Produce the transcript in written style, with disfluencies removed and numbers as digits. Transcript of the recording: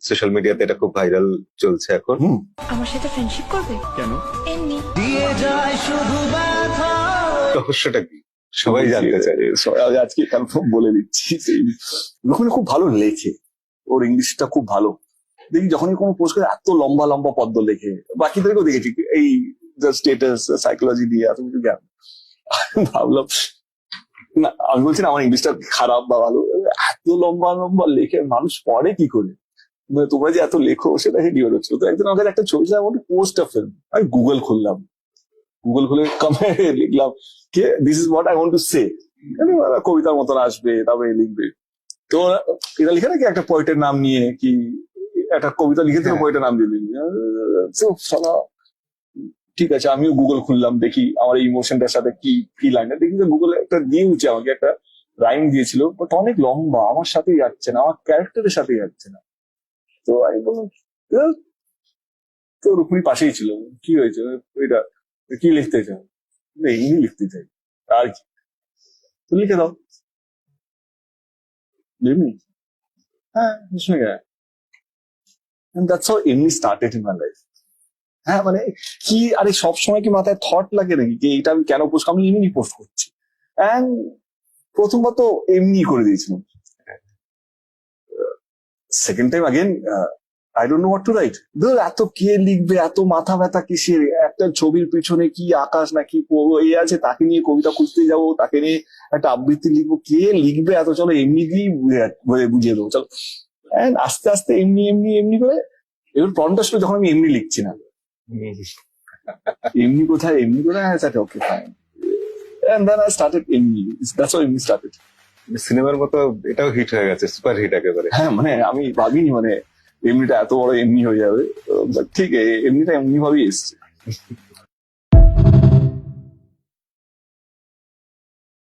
Social মিডিয়াতে এটা খুব ভাইরাল চলছে এখন। আমার সাথে ফ্রেন্ডশিপ করবে? কেন? এমনি। রহস্যটা কি সবাই জানতে চায়। আজকে কনফার্ম বলে দিচ্ছি, ওখানে খুব ভালো লেখে, ওর ইংলিশটা খুব ভালো। দেখি যখনই কোনো পোস্ট করে এত লম্বা লম্বা পদ্ম লেখে, বাকিদেরকেও দেখেছি এই স্টেটাস সাইকোলজি দিয়ে এত কিছু জ্ঞান। ভাবলাম না, আমি বলছি না আমার ইংলিশটা খারাপ বা ভালো, এত লম্বা লম্বা লেখে মানুষ পড়ে কি করে? মানে তোমরা যে এত লেখো সেটা হেডি হচ্ছে। তো একদিন আমাকে একটা ছবি পোস্ট অফ ফিল্ম, আমি গুগল খুললাম, গুগল খুলে কমেন্ট লিখলাম কে this is what I want to say, কবিতার মতন আসবে, তারপরে লিখবে। তো এটা লিখে নাকি একটা পোয়েটের নাম নিয়ে কি একটা কবিতা লিখে থেকে পোয়েটের নাম দিয়ে দিবি। ঠিক আছে, আমিও গুগল খুললাম, দেখি আমার এই ইমোশনটার সাথে কি কি লাইনটা, দেখি যে গুগলে একটা দিয়েছে আমাকে, একটা রাইম দিয়েছিল, বাট অনেক লম্বা, আমার সাথে যাচ্ছে না, আমার ক্যারেক্টারের সাথে যাচ্ছে না। তো আমি বললাম তো রুক্মিণী পাশেই ছিল, কি হয়েছে ওইটা কি লিখতে চাও? এমনি লিখতে চাই আর কি, তো লিখে দাও। এমনি, হ্যাঁ শুনে গেছে। And that's how এমনি started in my life. হ্যাঁ মানে কি, আরে সবসময় কি মাথায় থট লাগে নাকি যে এটা আমি কেন পোস্ট, আমি এমনি পোস্ট করছি। এন্ড প্রথমবার তো এমনি করে দিয়েছিলাম, second time again I don't know what to right. ধর এত কে লিখবে, এত মাথা ব্যথা কিসের, একটা ছবির পিছনে কি আকাশ নাকি এ আছে, তাকে নিয়ে কবিতা খুঁজতে যাবো, তাকে নিয়ে একটা আবৃত্তি লিখবো, কে লিখবে এত, চলো এমনি দিয়েই বুঝিয়ে দেবো চলো। এন্ড আস্তে আস্তে এমনি এমনি এমনি করে এবার প্রবলেমটা ছিল যখন আমি এমনি লিখছি না, এমনি কোথায়, এমনি করে okay fine, and then I started এমনি, that's how এমনি started. সিনেমার মতো এটাও হিট হয়ে গেছে, সুপার হিট একেবারে। হ্যাঁ মানে আমি ভাবিনি মানে এমনিটা এত বড় এমনি হয়ে যাবে, but ঠিক এমনিটা এমনি ভাবেই এসছে।